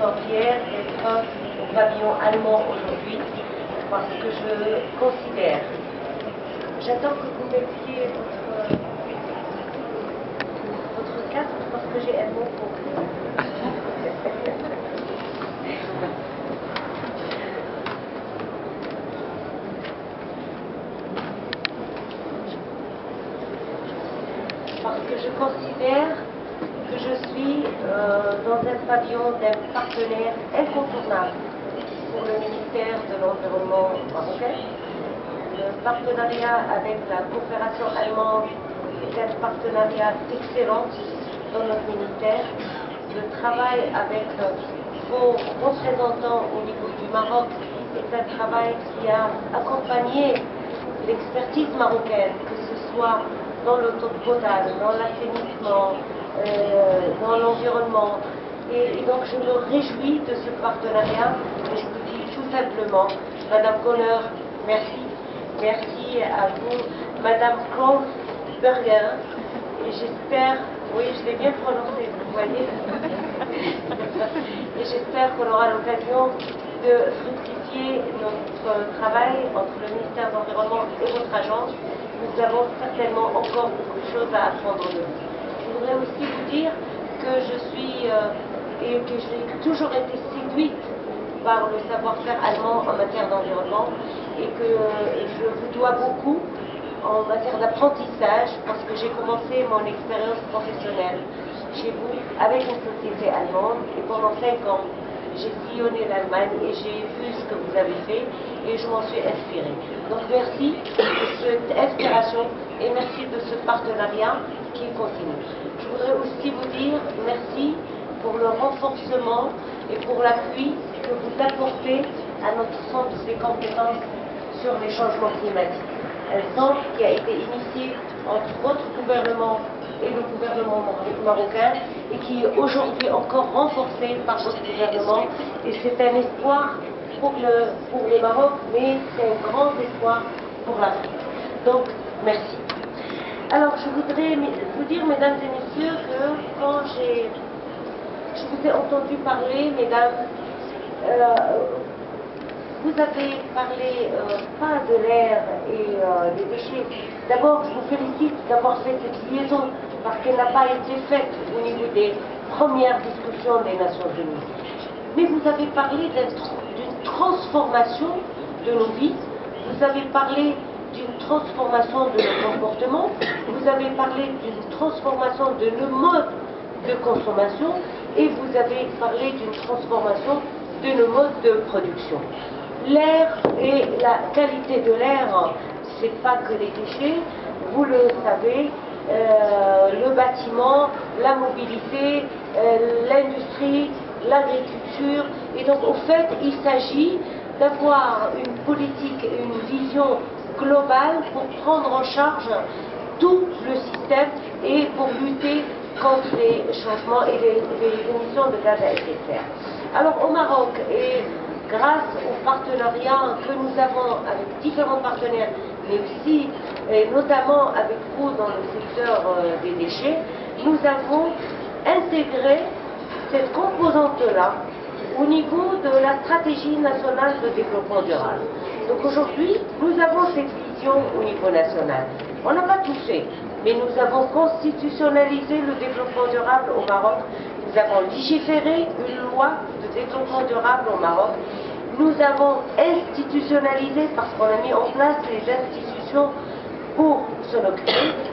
sens fière d'être au pavillon allemand aujourd'hui parce que je considère. J'attends que vous mettiez votre casque parce que j'ai un mot pour vous. Parce que je considère que je suis dans un pavillon d'un partenaire incontournable pour le ministère de l'Environnement marocain. Le partenariat avec la coopération allemande est un partenariat excellent dans notre ministère. Le travail avec vos représentants au niveau du Maroc est un travail qui a accompagné l'expertise marocaine, que ce soit dans l'eau potable, dans l'assainissement, dans l'environnement. Et donc je me réjouis de ce partenariat et je vous dis tout simplement, Madame Kohler, merci. Merci à vous, Madame Kronberger. Et j'espère, oui, je l'ai bien prononcé, vous voyez. Et j'espère qu'on aura l'occasion de fructifier notre travail entre le ministère de l'Environnement et votre agence. Nous avons certainement encore beaucoup de choses à apprendre de vous. Je voudrais aussi vous dire que je suis et que j'ai toujours été séduite par le savoir-faire allemand en matière d'environnement et que je vous dois beaucoup en matière d'apprentissage parce que j'ai commencé mon expérience professionnelle chez vous avec une société allemande et pendant 5 ans j'ai sillonné l'Allemagne et j'ai vu ce que vous avez fait et je m'en suis inspirée. Donc merci de cette inspiration et merci de ce partenariat qui continue. Je voudrais aussi vous dire merci pour le renforcement et pour l'appui que vous apportez à notre centre des compétences sur les changements climatiques. Un centre qui a été initié entre votre gouvernement et le gouvernement marocain et qui est aujourd'hui encore renforcé par votre gouvernement. Et c'est un espoir pour le Maroc, mais c'est un grand espoir pour l'Afrique. Donc, merci. Alors, je voudrais vous dire, mesdames et messieurs, que quand je vous ai entendu parler, mesdames, vous avez parlé pas de l'air et des déchets. D'abord, je vous félicite d'avoir fait cette liaison parce qu'elle n'a pas été faite au niveau des premières discussions des Nations Unies. Mais vous avez parlé d'une transformation de nos vies, vous avez parlé d'une transformation de nos comportements, vous avez parlé d'une transformation de nos modes de consommation et vous avez parlé d'une transformation de nos modes de production. L'air et la qualité de l'air, c'est pas que les déchets, vous le savez, le bâtiment, la mobilité, l'industrie, l'agriculture. Et donc au fait, il s'agit d'avoir une politique et une vision globale pour prendre en charge tout le système et pour lutter contre les changements et les émissions de gaz à effet de serre. Alors au Maroc, et grâce au partenariat que nous avons avec différents partenaires, mais aussi et notamment avec vous dans le secteur des déchets, nous avons intégré cette composante-là au niveau de la stratégie nationale de développement durable. Donc aujourd'hui, nous avons cette vision au niveau national. On n'a pas tout fait, mais nous avons constitutionnalisé le développement durable au Maroc. Nous avons légiféré une loi de développement durable au Maroc. Nous avons institutionnalisé parce qu'on a mis en place les institutions pour s'en occuper.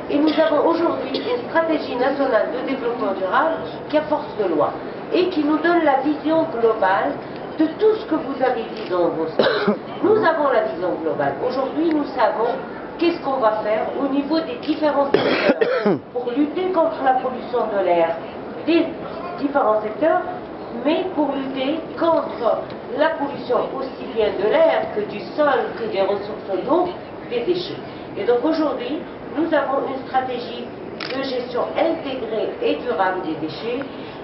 Et nous avons aujourd'hui une stratégie nationale de développement durable qui a force de loi et qui nous donne la vision globale de tout ce que vous avez dit dans vos slides. Nous avons la vision globale. Aujourd'hui, nous savons qu'est-ce qu'on va faire au niveau des différents secteurs pour lutter contre la pollution de l'air des différents secteurs, mais pour lutter contre la pollution aussi bien de l'air que du sol, que des ressources d'eau, des déchets. Et donc aujourd'hui, nous avons une stratégie de gestion intégrée et durable des déchets.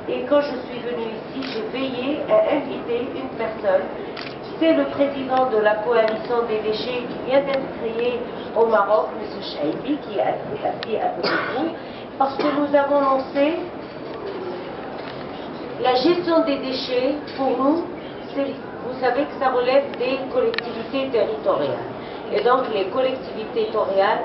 Et quand je suis venue ici, j'ai veillé à inviter une personne. C'est le président de la coalition des déchets qui vient d'être créé au Maroc, M. Chaibi, qui est assis à côté de vous, parce que nous avons lancé La gestion des déchets, pour nous, vous savez que ça relève des collectivités territoriales. Et donc les collectivités territoriales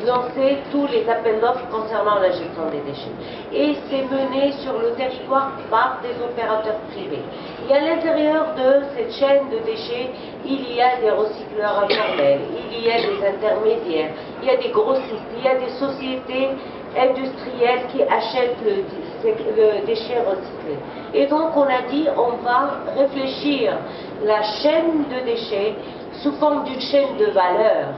lançaient tous les appels d'offres concernant la gestion des déchets. Et c'est mené sur le territoire par des opérateurs privés. Et à l'intérieur de cette chaîne de déchets, il y a des recycleurs informels, il y a des intermédiaires, il y a des grossistes, il y a des sociétés industriels qui achètent le déchet recyclé. Et donc on a dit on va réfléchir la chaîne de déchets sous forme d'une chaîne de valeur.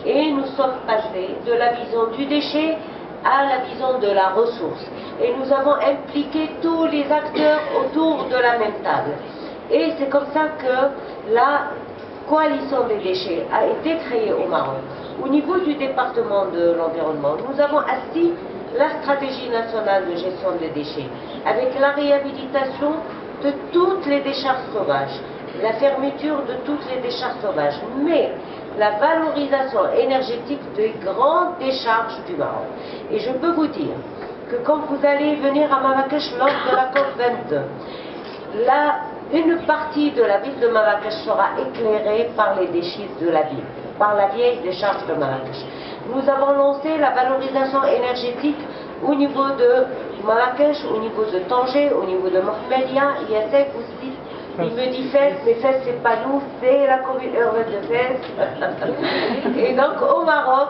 Et nous sommes passés de la vision du déchet à la vision de la ressource. Et nous avons impliqué tous les acteurs autour de la même table. Et c'est comme ça que la coalition des déchets a été créée au Maroc. Au niveau du département de l'environnement, nous avons assis la stratégie nationale de gestion des déchets, avec la réhabilitation de toutes les décharges sauvages, la fermeture de toutes les décharges sauvages, mais la valorisation énergétique des grandes décharges du Maroc. Et je peux vous dire que quand vous allez venir à Marrakech lors de la COP22, une partie de la ville de Marrakech sera éclairée par les déchets de la ville, par la vieille décharge de Marrakech. Nous avons lancé la valorisation énergétique au niveau de Marrakech, au niveau de Tanger, au niveau de Mohamedia, ISF aussi. Il me dit Fès, mais Fès c'est pas nous, c'est la commune urbaine de Fès. Et donc au Maroc,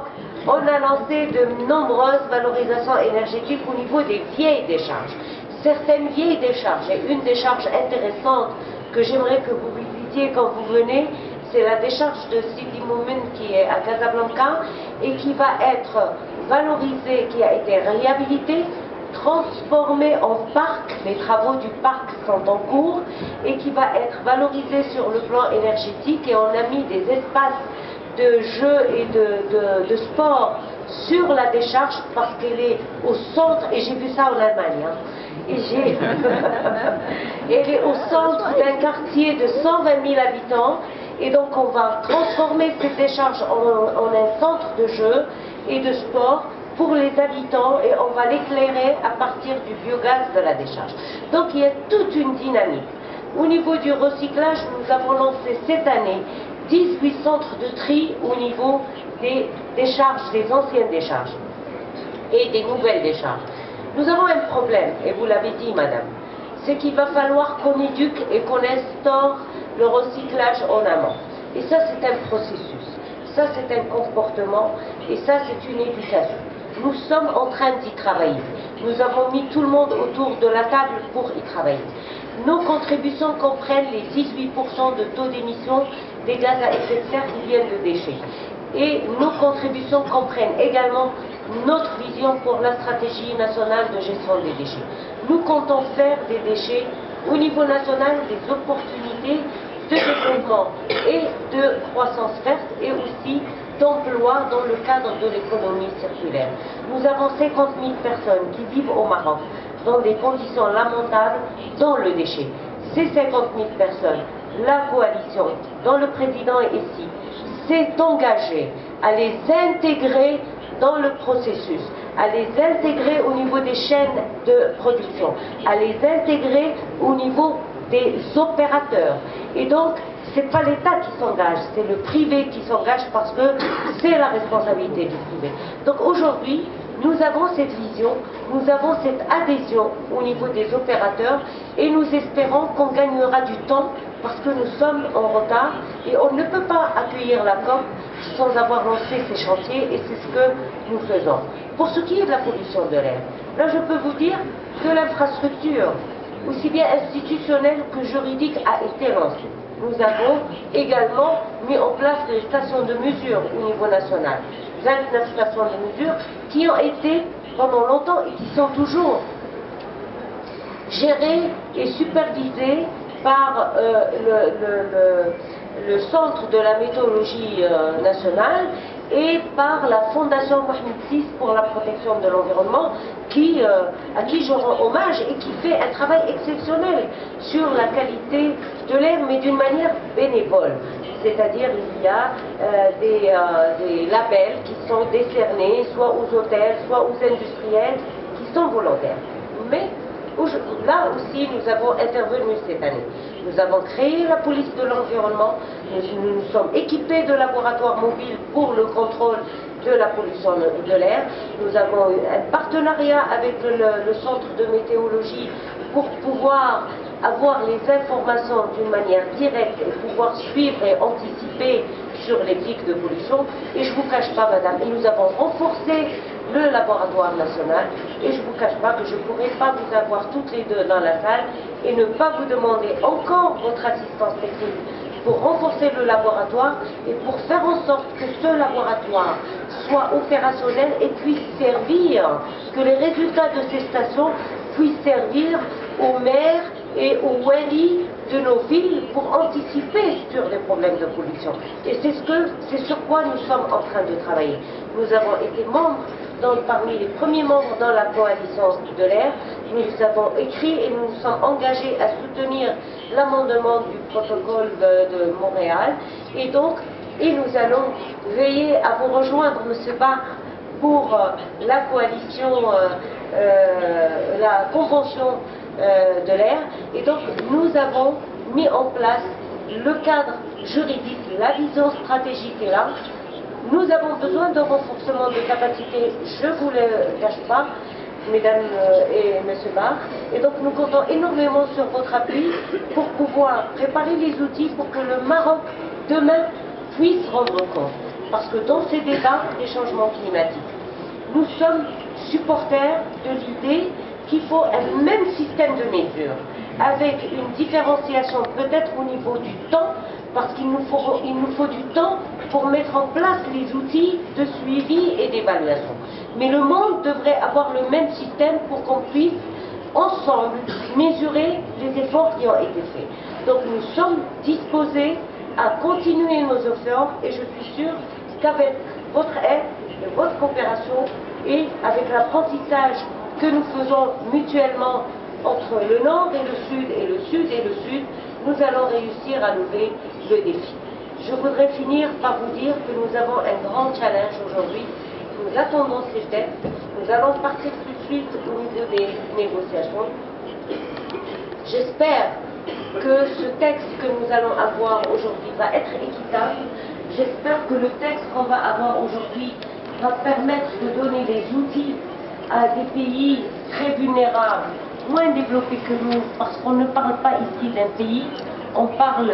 on a lancé de nombreuses valorisations énergétiques au niveau des vieilles décharges. Certaines vieilles décharges, et une décharge intéressante que j'aimerais que vous visitiez quand vous venez, c'est la décharge de Sidi Moumen qui est à Casablanca et qui va être valorisée, qui a été réhabilitée, transformée en parc, les travaux du parc sont en cours, et qui va être valorisée sur le plan énergétique, et on a mis des espaces de jeux et de sport sur la décharge parce qu'elle est au centre, et j'ai vu ça en Allemagne, hein, elle est au centre d'un quartier de 120 000 habitants, et donc on va transformer cette décharge en un centre de jeux et de sport pour les habitants, et on va l'éclairer à partir du biogaz de la décharge. Donc il y a toute une dynamique. Au niveau du recyclage, nous avons lancé cette année 18 centres de tri au niveau des décharges, des anciennes décharges et des nouvelles décharges. Nous avons un problème, et vous l'avez dit madame, c'est qu'il va falloir qu'on éduque et qu'on instaure le recyclage en amont. Et ça c'est un processus, ça c'est un comportement, et ça c'est une éducation. Nous sommes en train d'y travailler. Nous avons mis tout le monde autour de la table pour y travailler. Nos contributions comprennent les 18% de taux d'émission des gaz à effet de serre qui viennent de déchets. Et nos contributions comprennent également notre vision pour la stratégie nationale de gestion des déchets. Nous comptons faire des déchets au niveau national des opportunités de développement et de croissance verte, et aussi d'emploi dans le cadre de l'économie circulaire. Nous avons 50 000 personnes qui vivent au Maroc dans des conditions lamentables dans le déchet. Ces 50 000 personnes, la coalition, dont le président est ici, s'est engagée à les intégrer dans le processus, à les intégrer au niveau des chaînes de production, à les intégrer au niveau des opérateurs. Et donc, ce n'est pas l'État qui s'engage, c'est le privé qui s'engage parce que c'est la responsabilité du privé. Donc aujourd'hui, nous avons cette vision, nous avons cette adhésion au niveau des opérateurs, et nous espérons qu'on gagnera du temps parce que nous sommes en retard et on ne peut pas accueillir la COP sans avoir lancé ces chantiers, et c'est ce que nous faisons. Pour ce qui est de la pollution de l'air, là je peux vous dire que l'infrastructure, aussi bien institutionnelle que juridique, a été lancée. Nous avons également mis en place des stations de mesure au niveau national. 29 stations de mesure qui ont été pendant longtemps et qui sont toujours gérées et supervisées par le Centre de la météorologie nationale et par la Fondation Mohamed VI pour la protection de l'environnement, à qui je rends hommage et qui fait un travail exceptionnel sur la qualité de l'air, mais d'une manière bénévole. C'est-à-dire il y a des labels qui sont décernés soit aux hôtels, soit aux industriels, qui sont volontaires. Mais là aussi, nous avons intervenu cette année. Nous avons créé la police de l'environnement, nous sommes équipés de laboratoires mobiles pour le contrôle de la pollution de l'air. Nous avons eu un partenariat avec le centre de météorologie pour pouvoir avoir les informations d'une manière directe et pouvoir suivre et anticiper sur les pics de pollution. Et je ne vous cache pas, madame, et nous avons renforcé le laboratoire national, et je ne vous cache pas que je ne pourrais pas vous avoir toutes les deux dans la salle et ne pas vous demander encore votre assistance technique pour renforcer le laboratoire et pour faire en sorte que ce laboratoire soit opérationnel et puisse servir, que les résultats de ces stations puissent servir aux maires et aux wali de nos villes pour anticiper sur les problèmes de pollution. Et c'est sur quoi nous sommes en train de travailler. Nous avons été membres, parmi les premiers membres dans la coalition de l'air. Nous avons écrit et nous nous sommes engagés à soutenir l'amendement du protocole de Montréal. Et donc, nous allons veiller à vous rejoindre, M. Bach, pour la coalition, la convention de l'air. Et donc, nous avons mis en place le cadre juridique, la vision stratégique est là. Nous avons besoin de renforcement de capacité, je ne vous le cache pas, mesdames et messieurs Bach. Et donc nous comptons énormément sur votre appui pour pouvoir préparer les outils pour que le Maroc, demain, puisse rendre compte. Parce que dans ces débats des changements climatiques, nous sommes supporters de l'idée qu'il faut un même système de mesure, avec une différenciation peut-être au niveau du temps, parce qu'il nous faut du temps pour mettre en place les outils de suivi et d'évaluation. Mais le monde devrait avoir le même système pour qu'on puisse ensemble mesurer les efforts qui ont été faits. Donc nous sommes disposés à continuer nos efforts et je suis sûre qu'avec votre aide et votre coopération et avec l'apprentissage que nous faisons mutuellement entre le nord et le sud et le sud et le sud, nous allons réussir à lever le défi. Je voudrais finir par vous dire que nous avons un grand challenge aujourd'hui. Nous attendons ces textes. Nous allons partir tout de suite au niveau des négociations. J'espère que ce texte que nous allons avoir aujourd'hui va être équitable. J'espère que le texte qu'on va avoir aujourd'hui va permettre de donner des outils à des pays très vulnérables, moins développés que nous, parce qu'on ne parle pas ici d'un pays, on parle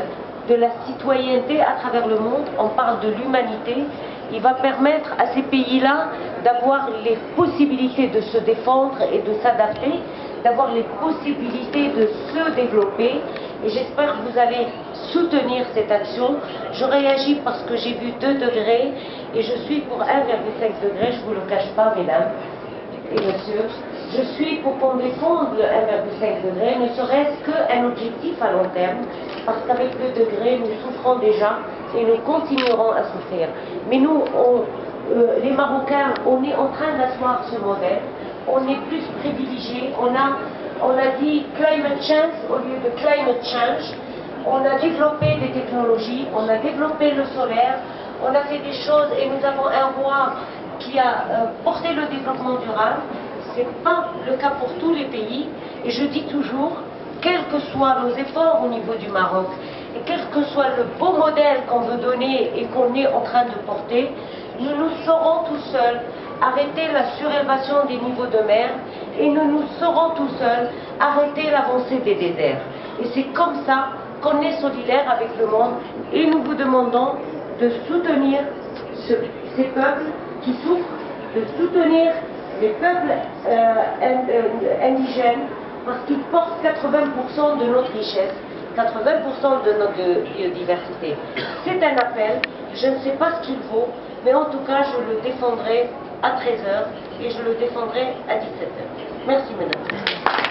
de la citoyenneté à travers le monde, on parle de l'humanité. Il va permettre à ces pays-là d'avoir les possibilités de se défendre et de s'adapter, d'avoir les possibilités de se développer. Et j'espère que vous allez soutenir cette action. Je réagis parce que j'ai vu 2 degrés et je suis pour 1,5 degré, je ne vous le cache pas, mesdames et messieurs. Je suis pour qu'on défende le 1,5 degré, ne serait-ce qu'un objectif à long terme, parce qu'avec 2 degrés, nous souffrons déjà et nous continuerons à souffrir. Mais nous, les Marocains, on est en train d'asseoir ce modèle, on est plus privilégiés, on a dit climate change au lieu de climate change, on a développé des technologies, on a développé le solaire, on a fait des choses et nous avons un roi qui a porté le développement durable. Ce n'est pas le cas pour tous les pays, et je dis toujours, quels que soient nos efforts au niveau du Maroc, et quel que soit le beau modèle qu'on veut donner et qu'on est en train de porter, nous saurons tout seuls arrêter la surélévation des niveaux de mer, et nous saurons tout seuls arrêter l'avancée des déserts. Et c'est comme ça qu'on est solidaire avec le monde, et nous vous demandons de soutenir ces peuples qui souffrent, de soutenir les peuples indigènes, parce qu'ils portent 80% de notre richesse, 80% de notre biodiversité. C'est un appel, je ne sais pas ce qu'il vaut, mais en tout cas je le défendrai à 13h et je le défendrai à 17h. Merci, mesdames.